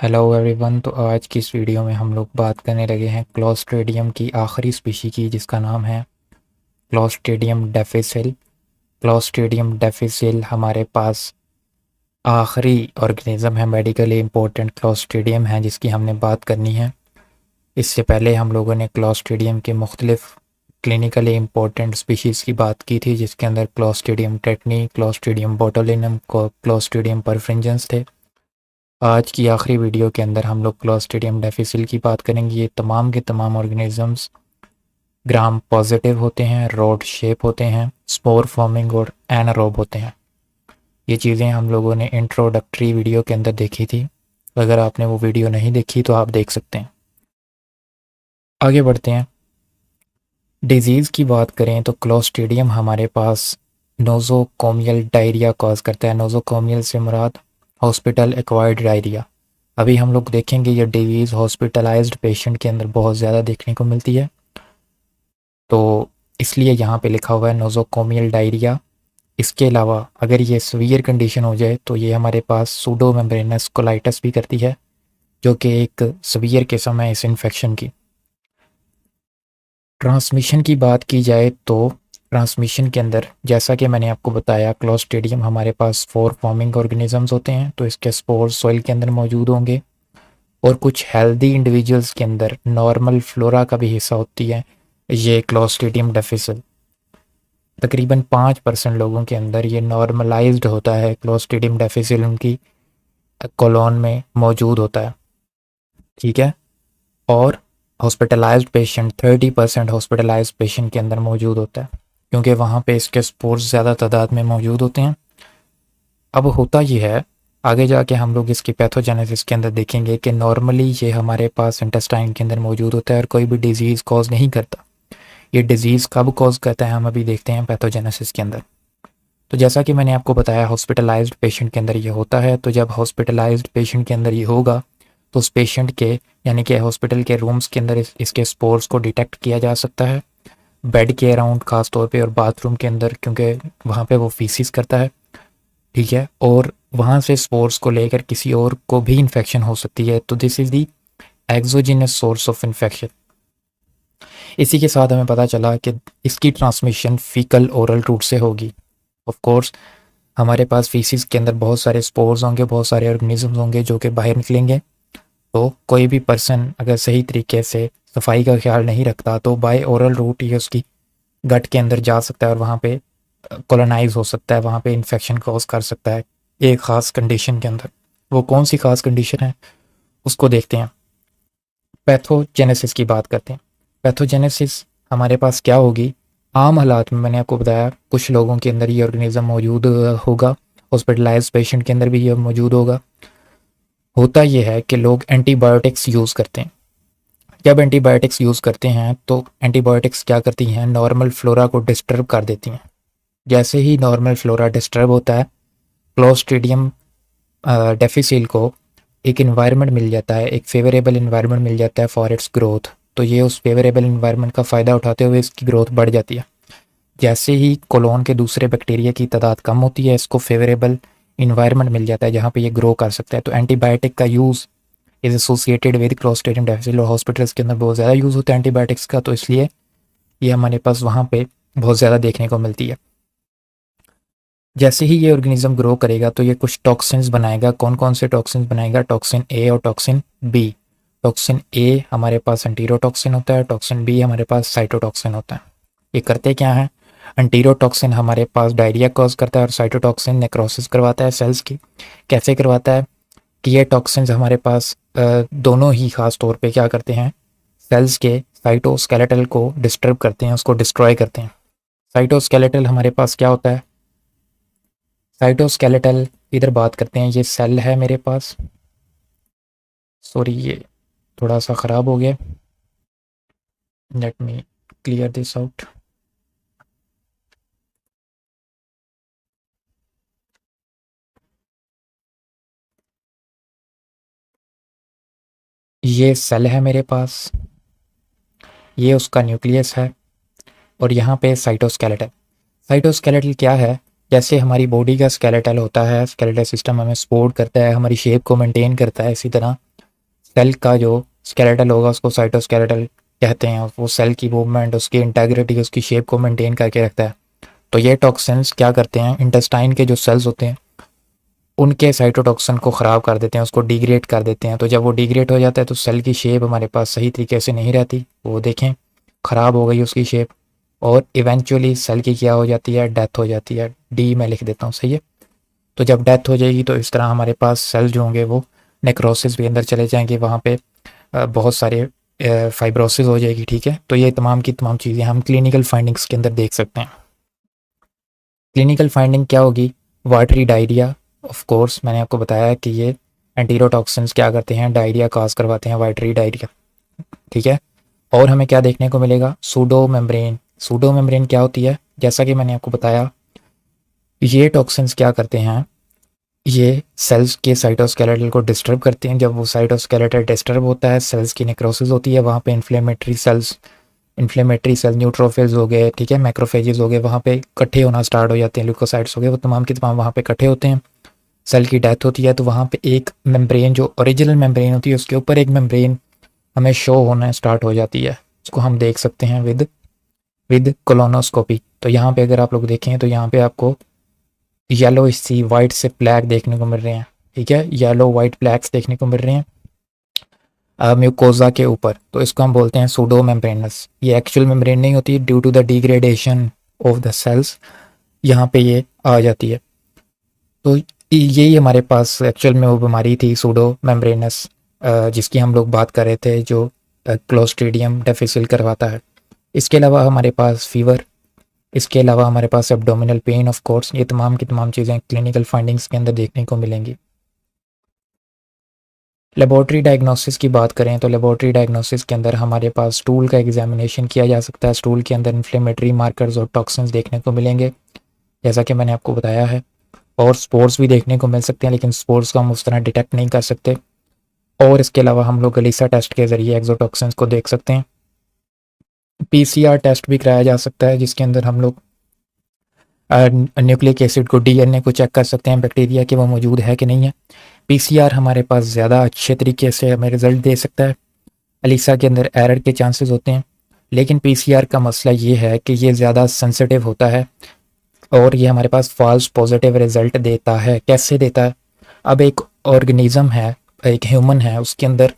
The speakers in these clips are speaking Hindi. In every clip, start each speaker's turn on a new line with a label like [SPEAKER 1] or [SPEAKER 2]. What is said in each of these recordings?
[SPEAKER 1] Hello everyone. तो आज की इस वीडियो में हम लोग बात करने लगे हैं क्लोस्ट्रीडियम की आखिरी स्पीशी की, जिसका नाम है क्लोस्ट्रीडियम डिफिसिल। क्लोस्ट्रीडियम डिफिसिल हमारे पास आखिरी ऑर्गेनिज्म है, मेडिकली इम्पोर्टेंट क्लोस्ट्रीडियम है जिसकी हमने बात करनी है। इससे पहले हम लोगों ने क्लोस्ट्रीडियम के मुख्तलिफ क्लिनिकली इम्पोर्टेंट स्पीशीज़ की बात की थी, जिसके अंदर Clostridium tetani, Clostridium botulinum, Clostridium perfringens थे। आज की आखिरी वीडियो के अंदर हम लोग क्लोस्ट्रीडियम डिफिसिल की बात करेंगे। ये तमाम के तमाम ऑर्गेनिजम्स ग्राम पॉजिटिव होते हैं, रॉड शेप होते हैं, स्पोर फॉर्मिंग और एनारोब होते हैं। ये चीज़ें हम लोगों ने इंट्रोडक्टरी वीडियो के अंदर देखी थी। अगर आपने वो वीडियो नहीं देखी तो आप देख सकते हैं। आगे बढ़ते हैं। डिजीज़ की बात करें तो क्लोस्ट्रीडियम हमारे पास नोज़ोकोमियल डायरिया कॉज करता है। नोज़ोकोमियल से मुराद हॉस्पिटल एक्वायर्ड डायरिया। अभी हम लोग देखेंगे ये डिजीज़ हॉस्पिटलाइज्ड पेशेंट के अंदर बहुत ज़्यादा देखने को मिलती है, तो इसलिए यहाँ पे लिखा हुआ है नोज़ोकोमियल डायरिया। इसके अलावा अगर ये सीवियर कंडीशन हो जाए तो ये हमारे पास सूडो मेम्ब्रेनस कोलाइटिस भी करती है, जो कि एक सीवियर किस्म है इस इन्फेक्शन की। ट्रांसमिशन की बात की जाए तो ट्रांसमिशन के अंदर जैसा कि मैंने आपको बताया, क्लोस्ट्रीडियम हमारे पास स्पोर फॉर्मिंग ऑर्गेनिजम्स होते हैं, तो इसके स्पोर सॉइल के अंदर मौजूद होंगे और कुछ हेल्दी इंडिविजुअल्स के अंदर नॉर्मल फ्लोरा का भी हिस्सा होती है ये क्लोस्ट्रीडियम डिफिसिल। तकरीबन 5% लोगों के अंदर ये नॉर्मलाइज्ड होता है, क्लोस्ट्रीडियम डिफिसिल उनकी कोलोन में मौजूद होता है। ठीक है। और हॉस्पिटलाइज्ड पेशेंट 30% हॉस्पिटलाइज्ड पेशेंट के अंदर मौजूद होता है, क्योंकि वहाँ पे इसके स्पोर्स ज़्यादा तादाद में मौजूद होते हैं। अब होता ये है, आगे जाके हम लोग इसकी पैथोजेनेसिस के अंदर देखेंगे कि नॉर्मली ये हमारे पास इंटेस्टाइन के अंदर मौजूद होता है और कोई भी डिजीज़ कॉज नहीं करता। ये डिजीज़ कब कॉज करता है हम अभी देखते हैं पैथोजेनेसिस के अंदर। तो जैसा कि मैंने आपको बताया, हॉस्पिटलाइज्ड पेशेंट के अंदर ये होता है। तो जब हॉस्पिटलाइज्ड पेशेंट के अंदर ये होगा तो उस पेशेंट के यानी कि हॉस्पिटल के रूम्स के अंदर इसके स्पोर्स को डिटेक्ट किया जा सकता है, बेड के अराउंड ख़ास तौर पे, और बाथरूम के अंदर, क्योंकि वहाँ पे वो फीसिस करता है। ठीक है। और वहाँ से स्पोर्स को लेकर किसी और को भी इन्फेक्शन हो सकती है। तो this is the exogenous source of infection. इसी के साथ हमें पता चला कि इसकी ट्रांसमिशन फीकल ओरल रूट से होगी। ऑफ कोर्स हमारे पास फीसिस के अंदर बहुत सारे स्पोर्स होंगे, बहुत सारे ऑर्गेनिजम्स होंगे जो कि बाहर निकलेंगे। तो कोई भी पर्सन अगर सही तरीके से सफाई का ख्याल नहीं रखता तो बाय ओरल रूट ये उसकी गट के अंदर जा सकता है और वहाँ पे कॉलोनाइज हो सकता है, वहाँ पे इन्फेक्शन कॉज कर सकता है एक ख़ास कंडीशन के अंदर। वो कौन सी ख़ास कंडीशन है उसको देखते हैं। पैथोजेनेसिस की बात करते हैं। पैथोजेनेसिस हमारे पास क्या होगी? आम हालात में मैंने आपको बताया कुछ लोगों के अंदर ये ऑर्गेनिज्म मौजूद होगा, हॉस्पिटलाइज पेशेंट के अंदर भी ये मौजूद होगा। होता यह है कि लोग एंटीबायोटिक्स यूज़ करते हैं। जब एंटीबायोटिक्स यूज़ करते हैं तो एंटीबायोटिक्स क्या करती हैं? नॉर्मल फ्लोरा को डिस्टर्ब कर देती हैं। जैसे ही नॉर्मल फ्लोरा डिस्टर्ब होता है, क्लोस्ट्रीडियम डिफिसिल को एक इन्वायरमेंट मिल जाता है, एक फेवरेबल इन्वायरमेंट मिल जाता है फॉर इट्स ग्रोथ। तो ये उस फेवरेबल इन्वायरमेंट का फ़ायदा उठाते हुए इसकी ग्रोथ बढ़ जाती है। जैसे ही कोलोन के दूसरे बैक्टीरिया की तादाद कम होती है, इसको फेवरेबल इन्वायरमेंट मिल जाता है जहाँ पे ये ग्रो कर सकता है। तो एंटीबायोटिक का use is associated with clostridium difficile, और हॉस्पिटल्स के अंदर बहुत ज़्यादा यूज़ होता है एंटीबायोटिक्स का, तो इसलिए ये हमारे पास वहाँ पे बहुत ज़्यादा देखने को मिलती है। जैसे ही ये ऑर्गेनिज्म ग्रो करेगा तो ये कुछ टॉक्सिन्स बनाएगा। कौन कौन से टॉक्सिन्स बनाएगा? टॉक्सिन ए और टॉक्सिन बी। टॉक्सिन ए हमारे पास एंटीरोटॉक्सिन होता है, टॉक्सिन बी हमारे पास साइटोटॉक्सिन होता है। ये करते क्या है? एंटीरोटॉक्सिन हमारे पास डायरिया कॉज करता है और साइटोटॉक्सिन नेक्रोसिस करवाता है सेल्स की। कैसे करवाता है कि ये टॉक्सिन्स हमारे पास दोनों ही खास तौर पे क्या करते हैं? सेल्स के साइटोस्केलेटल को डिस्टर्ब करते हैं, उसको डिस्ट्रॉय करते हैं। साइटोस्केलेटल हमारे पास क्या होता है? साइटोस्केलेटल इधर बात करते हैं, ये सेल है मेरे पास। सॉरी, ये थोड़ा सा ख़राब हो गया, let me clear this out. ये सेल है मेरे पास, ये उसका न्यूक्लियस है, और यहाँ पे साइटोस्केलेटल। साइटोस्केलेटल क्या है? जैसे हमारी बॉडी का स्केलेटल होता है, स्केलेटल सिस्टम हमें सपोर्ट करता है, हमारी शेप को मेंटेन करता है, इसी तरह सेल का जो स्केलेटल होगा उसको साइटोस्केलेटल कहते हैं। वो सेल की मूवमेंट, उसकी इंटेग्रिटी, उसकी शेप को मेंटेन करके रखता है। तो ये टॉक्सिन्स क्या करते हैं, इंटेस्टाइन के जो सेल्स होते हैं उनके साइटोटॉक्सिन को ख़राब कर देते हैं, उसको डिग्रेड कर देते हैं। तो जब वो डिग्रेड हो जाता है तो सेल की शेप हमारे पास सही तरीके से नहीं रहती, वो देखें ख़राब हो गई उसकी शेप, और इवेंचुअली सेल की क्या हो जाती है, डेथ हो जाती है। डी मैं लिख देता हूँ, सही है। तो जब डेथ हो जाएगी तो इस तरह हमारे पास सेल जो होंगे वो नेक्रोसिस भी अंदर चले जाएंगे, वहाँ पे बहुत सारे फाइब्रोसिस हो जाएगी, ठीक है। तो ये तमाम की तमाम चीज़ें हम क्लिनिकल फाइंडिंग्स के अंदर देख सकते हैं। क्लिनिकल फाइंडिंग क्या होगी, वाटरी डायरिया। ऑफ कोर्स मैंने आपको बताया कि ये एंटीरोटॉक्सिन्स क्या करते हैं, डायरिया काज करवाते हैं, वाटरी डायरिया, ठीक है। और हमें क्या देखने को मिलेगा, सूडो मेम्ब्रेन। सूडो मेम्ब्रेन क्या होती है, जैसा कि मैंने आपको बताया ये टॉक्सिन्स क्या करते हैं, ये सेल्स के साइटोस्केलेटल को डिस्टर्ब करते हैं। जब वो साइटोस्केलेटल डिस्टर्ब होता है, सेल्स की नेक्रोसिस होती है, वहाँ पे इन्फ्लेमेटरी सेल न्यूट्रोफिल्स हो गए, ठीक है, मैक्रोफेजेस हो गए, वहाँ पे इकट्ठे होना स्टार्ट हो जाते हैं, ल्यूकोसाइट्स हो गए, वो तमाम के तमाम वहाँ पे इकट्ठे होते हैं। सेल की डेथ होती है तो वहाँ पे एक मेम्ब्रेन जो ओरिजिनल मेम्ब्रेन होती है उसके ऊपर एक मेम्ब्रेन हमें शो होना स्टार्ट हो जाती है। उसको हम देख सकते हैं विद कोलोनोस्कोपी। तो यहाँ पे अगर आप लोग देखें तो यहाँ पे आपको येलो सी वाइट से ब्लैक देखने को मिल रहे हैं, ठीक है, येलो वाइट ब्लैक्स देखने को मिल रहे हैं म्यूकोजा के ऊपर। तो इसको हम बोलते हैं सूडो मेम्ब्रेनस। ये एक्चुअल मेम्ब्रेन नहीं होती, due to the degradation of the cells यहाँ पे ये आ जाती है। तो यही हमारे पास एक्चुअल में वो बीमारी थी सूडो मेम्ब्रेनस, जिसकी हम लोग बात कर रहे थे, जो क्लोस्ट्रीडियम डिफिसिल करवाता है। इसके अलावा हमारे पास फीवर, इसके अलावा हमारे पास एब्डोमिनल पेन, ऑफ कोर्स ये तमाम की तमाम चीज़ें क्लिनिकल फाइंडिंग्स के अंदर देखने को मिलेंगी। लेबॉर्ट्री डायग्नोसिस की बात करें तो लेबॉर्ट्री डायग्नोसिस के अंदर हमारे पास स्टूल का एग्जामिनेशन किया जा सकता है। स्टूल के अंदर इन्फ्लेमेटरी मार्कर्स और टॉक्सिन्स देखने को मिलेंगे, जैसा कि मैंने आपको बताया है। और स्पोर्स भी देखने को मिल सकते हैं, लेकिन स्पोर्स को हम उस तरह डिटेक्ट नहीं कर सकते। और इसके अलावा हम लोग गलीसा टेस्ट के ज़रिए एक्सोटॉक्सिन्स को देख सकते हैं। पीसीआर टेस्ट भी कराया जा सकता है, जिसके अंदर हम लोग न्यूक्लिक एसिड को, डीएनए को चेक कर सकते हैं बैक्टीरिया के, वो मौजूद है कि नहीं है। पीसीआर हमारे पास ज़्यादा अच्छे तरीके से हमें रिजल्ट दे सकता है। अलीसा के अंदर एरर के चांसेस होते हैं, लेकिन पीसीआर का मसला ये है कि ये ज़्यादा सेंसिटिव होता है और ये हमारे पास फॉल्स पॉजिटिव रिजल्ट देता है। कैसे देता है, अब एक ऑर्गेनिज्म है, एक ह्यूमन है, उसके अंदर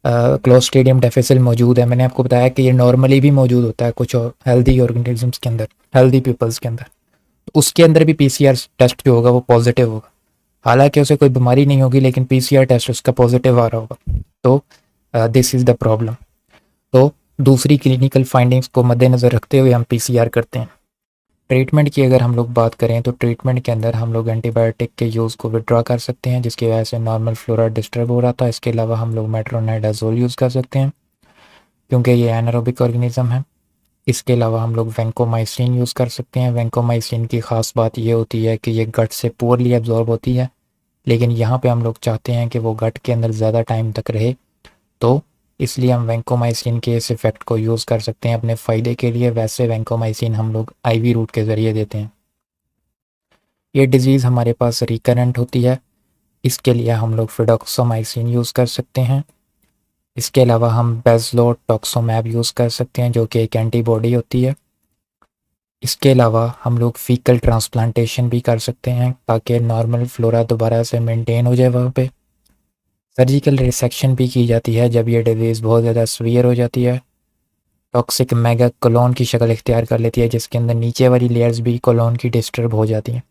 [SPEAKER 1] क्लोस्ट्रीडियम डिफिसिल मौजूद है। मैंने आपको बताया कि ये नॉर्मली भी मौजूद होता है कुछ हेल्दी ऑर्गेनिजम्स के अंदर, हेल्दी पीपल्स के अंदर। उसके अंदर भी पीसीआर टेस्ट जो होगा वो पॉजिटिव होगा, हालांकि उसे कोई बीमारी नहीं होगी, लेकिन पीसीआर टेस्ट उसका पॉजिटिव आ रहा होगा। तो दिस इज़ द प्रॉब्लम। तो दूसरी क्लिनिकल फाइंडिंग्स को मद्देनज़र रखते हुए हम पीसीआर करते हैं। ट्रीटमेंट की अगर हम लोग बात करें तो ट्रीटमेंट के अंदर हम लोग एंटीबायोटिक के यूज़ को विड्रॉ कर सकते हैं, जिसकी वजह से नॉर्मल फ्लोरा डिस्टर्ब हो रहा था। इसके अलावा हम लोग मेट्रोनाइडाजोल यूज़ कर सकते हैं, क्योंकि ये एनारोबिक ऑर्गेनिज्म है। इसके अलावा हम लोग वैंकोमाइसिन यूज़ कर सकते हैं। वैंकोमाइसिन की ख़ास बात ये होती है कि ये गट से पुअरली एब्जॉर्ब होती है, लेकिन यहाँ पे हम लोग चाहते हैं कि वो गट के अंदर ज़्यादा टाइम तक रहे, तो इसलिए हम वैंकोमाइसिन के इस इफ़ेक्ट को यूज़ कर सकते हैं अपने फ़ायदे के लिए। वैसे वैंकोमाइसिन हम लोग आईवी रूट के ज़रिए देते हैं। ये डिज़ीज़ हमारे पास रिकरेंट होती है, इसके लिए हम लोग फिडॉक्सोमाइसिन यूज़ कर सकते हैं। इसके अलावा हम बेज़लोटॉक्सोमैब यूज़ कर सकते हैं, जो कि एक एंटीबॉडी होती है। इसके अलावा हम लोग फीकल ट्रांसप्लांटेशन भी कर सकते हैं, ताकि नॉर्मल फ्लोरा दोबारा से मेंटेन हो जाए वहाँ पे। सर्जिकल रिसेक्शन भी की जाती है जब ये डिजीज़ बहुत ज़्यादा सीवियर हो जाती है, टॉक्सिक मेगा कोलोन की शक्ल इख्तियार कर लेती है, जिसके अंदर नीचे वाली लेयर्स भी कोलोन की डिस्टर्ब हो जाती हैं।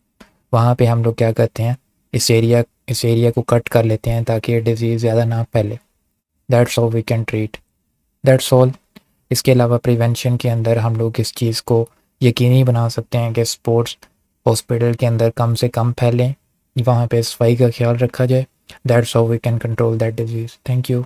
[SPEAKER 1] वहाँ पे हम लोग क्या करते हैं, इस एरिया को कट कर लेते हैं ताकि ये डिज़ीज़ ज़्यादा ना फैले। That's how we can treat, that's all. इसके अलावा प्रिवेंशन के अंदर हम लोग इस चीज़ को यकीनी बना सकते हैं कि स्पोर्ट्स हॉस्पिटल के अंदर कम से कम फैलें, वहाँ पे सफाई का ख्याल रखा जाए। That's how we can control that disease. Thank you.